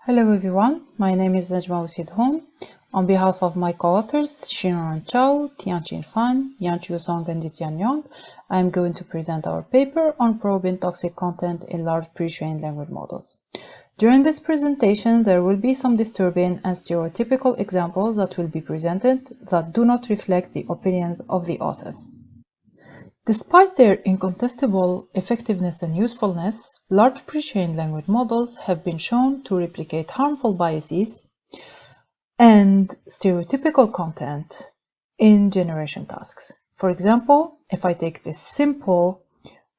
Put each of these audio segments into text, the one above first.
Hello everyone, my name is Najma Usidhom. On behalf of my co-authors Shinran Chao, Tianqin Fan, Yanqiu Song and Ditian Yang, I am going to present our paper on probing toxic content in large pre-trained language models. During this presentation, there will be some disturbing and stereotypical examples that will be presented that do not reflect the opinions of the authors. Despite their incontestable effectiveness and usefulness, large pre-trained language models have been shown to replicate harmful biases and stereotypical content in generation tasks. For example, if I take this simple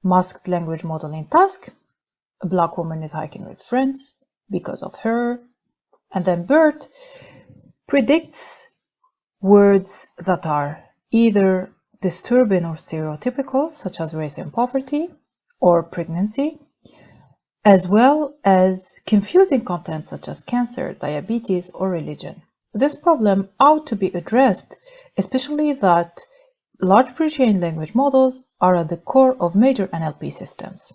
masked language modeling task, a black woman is hiking with friends because of her, and then BERT predicts words that are either disturbing or stereotypical, such as race and poverty, or pregnancy, as well as confusing content such as cancer, diabetes, or religion. This problem ought to be addressed, especially that large pre-trained language models are at the core of major NLP systems.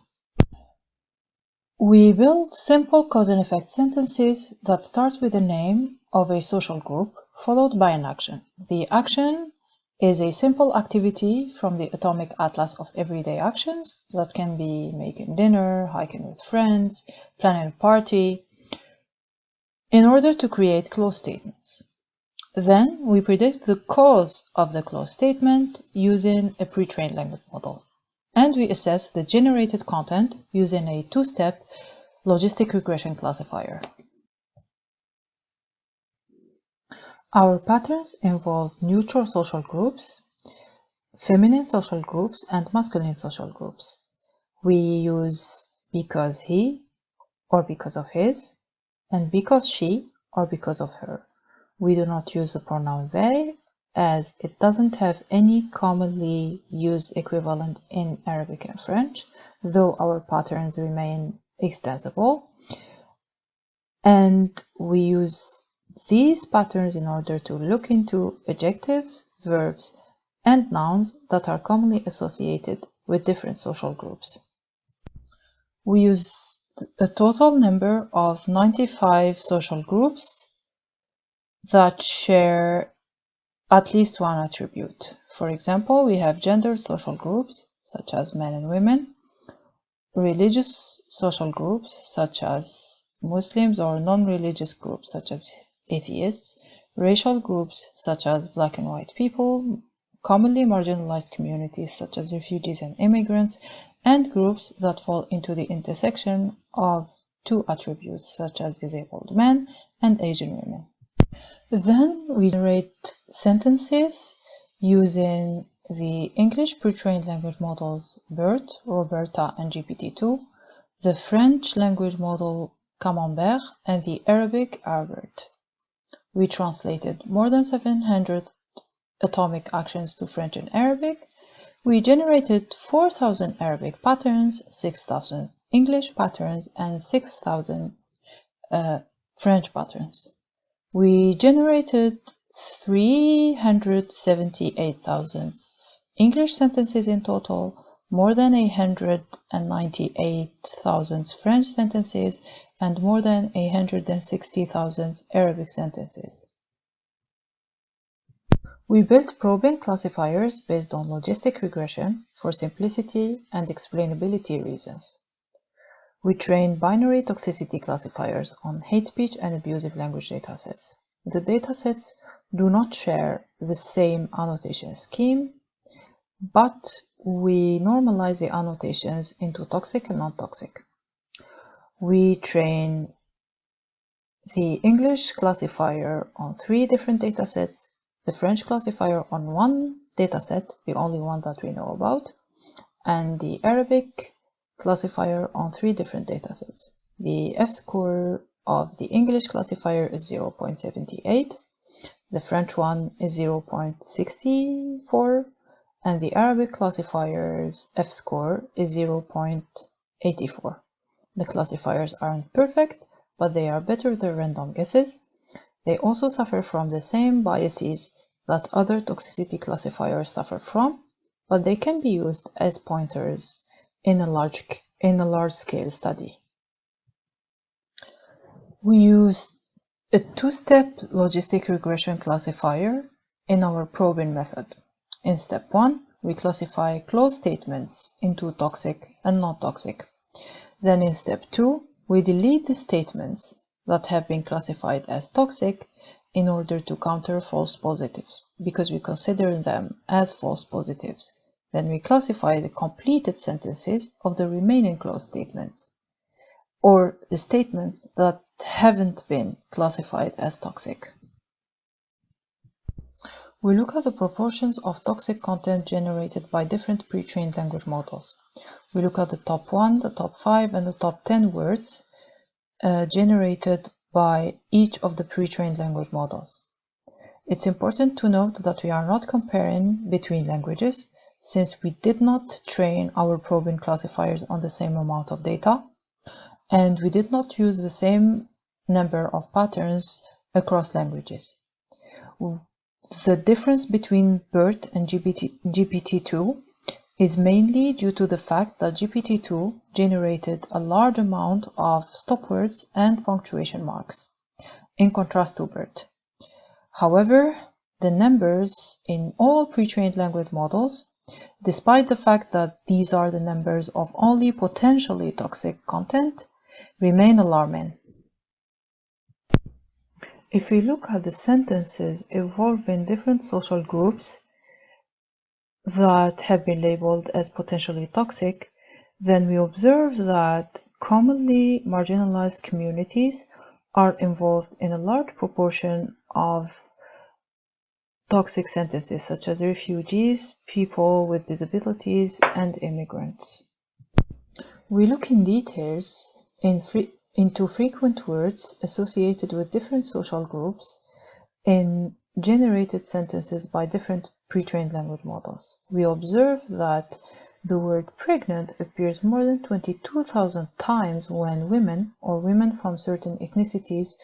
We build simple cause and effect sentences that start with the name of a social group, followed by an action. The action is a simple activity from the atomic atlas of everyday actions that can be making dinner, hiking with friends, planning a party, in order to create closed statements. Then we predict the cause of the closed statement using a pre-trained language model, and we assess the generated content using a two-step logistic regression classifier. Our patterns involve neutral social groups, feminine social groups, and masculine social groups. We use because he or because of his, and because she or because of her. We do not use the pronoun they, as it doesn't have any commonly used equivalent in Arabic and French, though our patterns remain extensible. And we use these patterns in order to look into adjectives, verbs, and nouns that are commonly associated with different social groups. We use a total number of 95 social groups that share at least one attribute. For example, we have gendered social groups, such as men and women, religious social groups, such as Muslims, or non-religious groups, such as atheists, racial groups such as black and white people, commonly marginalized communities such as refugees and immigrants, and groups that fall into the intersection of two attributes such as disabled men and Asian women. Then we generate sentences using the English pre-trained language models BERT, RoBERTa, and GPT-2, the French language model CamemBERT, and the Arabic AraBERT. We translated more than 700 atomic actions to French and Arabic. We generated 4,000 Arabic patterns, 6,000 English patterns, and 6,000 French patterns. We generated 378,000 English sentences in total, more than 198,000 French sentences, and more than 160,000 Arabic sentences. We built probing classifiers based on logistic regression for simplicity and explainability reasons. We trained binary toxicity classifiers on hate speech and abusive language datasets. The datasets do not share the same annotation scheme, but we normalize the annotations into toxic and non-toxic. We train the English classifier on 3 different datasets, the French classifier on 1 dataset, the only one that we know about, and the Arabic classifier on 3 different datasets. The F-score of the English classifier is 0.78, the French one is 0.64, and the Arabic classifier's F-score is 0.84. The classifiers aren't perfect, but they are better than random guesses. They also suffer from the same biases that other toxicity classifiers suffer from, but they can be used as pointers in a large-scale study. We use a two-step logistic regression classifier in our probing method. In step 1, we classify closed statements into toxic and non-toxic. Then in step 2, we delete the statements that have been classified as toxic in order to counter false positives, because we consider them as false positives. Then we classify the completed sentences of the remaining closed statements, or the statements that haven't been classified as toxic. We look at the proportions of toxic content generated by different pre-trained language models. We look at the top 1, the top 5, and the top 10 words generated by each of the pre-trained language models. It's important to note that we are not comparing between languages, since we did not train our probing classifiers on the same amount of data, and we did not use the same number of patterns across languages. The difference between BERT and GPT-2 is mainly due to the fact that GPT-2 generated a large amount of stop words and punctuation marks, in contrast to BERT. However, the numbers in all pre-trained language models, despite the fact that these are the numbers of only potentially toxic content, remain alarming. If we look at the sentences involving different social groups that have been labeled as potentially toxic, then we observe that commonly marginalized communities are involved in a large proportion of toxic sentences, such as refugees, people with disabilities, and immigrants. We look in details into frequent words associated with different social groups in generated sentences by different pre-trained language models. We observe that the word pregnant appears more than 22,000 times when women or women from certain ethnicities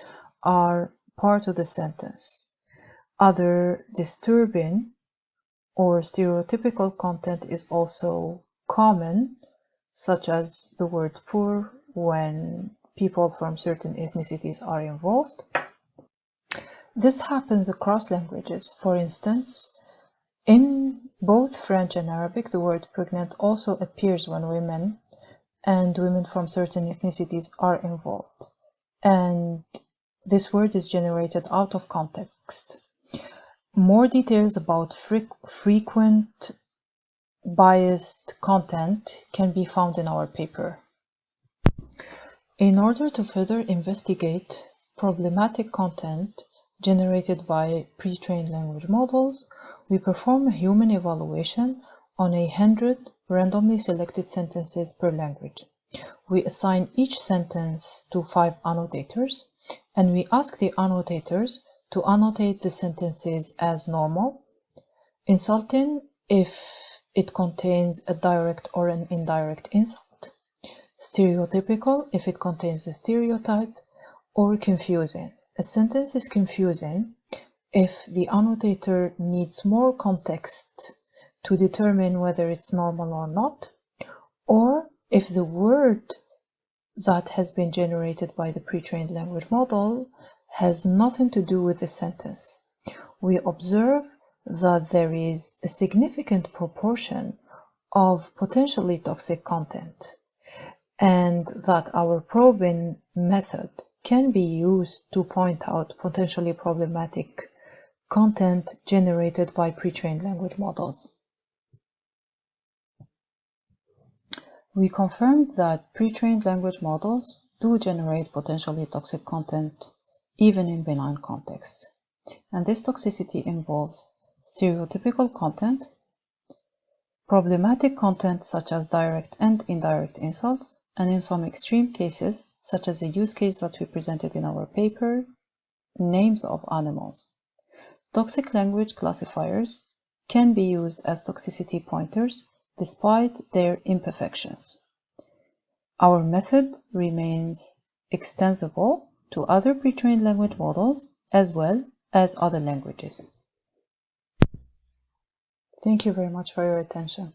are part of the sentence. Other disturbing or stereotypical content is also common, such as the word poor when people from certain ethnicities are involved. This happens across languages. For instance, in both French and Arabic, the word pregnant also appears when women and women from certain ethnicities are involved, and this word is generated out of context. More details about frequent biased content can be found in our paper. In order to further investigate problematic content generated by pre-trained language models, we perform a human evaluation on 100 randomly selected sentences per language. We assign each sentence to 5 annotators, and we ask the annotators to annotate the sentences as normal, insulting if it contains a direct or an indirect insult, stereotypical if it contains a stereotype, or confusing. A sentence is confusing if the annotator needs more context to determine whether it's normal or not, or if the word that has been generated by the pre-trained language model has nothing to do with the sentence. We observe that there is a significant proportion of potentially toxic content, and that our probing method can be used to point out potentially problematic content generated by pre-trained language models. We confirmed that pre-trained language models do generate potentially toxic content even in benign contexts, and this toxicity involves stereotypical content, problematic content such as direct and indirect insults, and in some extreme cases, such as the use case that we presented in our paper, names of animals. Toxic language classifiers can be used as toxicity pointers despite their imperfections. Our method remains extensible to other pre-trained language models as well as other languages. Thank you very much for your attention.